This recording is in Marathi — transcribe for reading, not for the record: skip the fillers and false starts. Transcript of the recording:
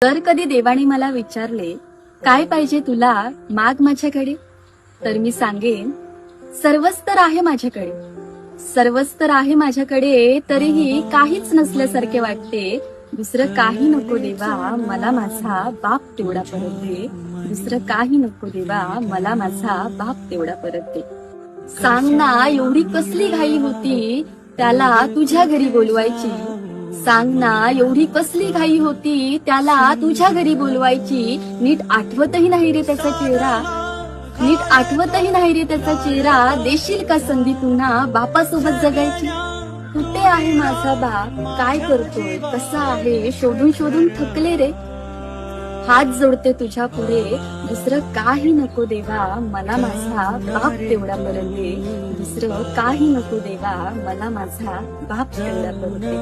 जर कधी देवाने मला विचारले काय पाहिजे तुला, माग माझ्याकडे, तर मी सांगेन सर्वच तर आहे माझ्याकडे, सर्वच तर आहे माझ्याकडे, तरीही काहीच नसल्यासारखे वाटते. दुसरं काही नको देवा, मला माझा बाप तेवढा परत दे. दुसरं काही नको देवा, मला माझा बाप तेवढा परत दे. सांग ना एवढी कसली घाई होती त्याला तुझ्या घरी बोलवायची. सांग ना एवढी कसली घाई होती त्याला तुझ्या घरी बोलवायची. नीट आठवतही नाही रे त्याचा चेहरा, नीट आठवतही नाही रे त्याचा चेहरा. देशील का संधी पुन्हा बापासोबत जगायची. कुठे आहे माझा बाप, काय करतोय, कसा आहे, शोधून शोधून थकले रे. हात जोडते तुझ्या पुढे, दुसरं काही नको देवा, मला माझा बाप तेवढा परत दे. दुसरं काही नको देवा, मला माझा बाप तेवढा परत दे.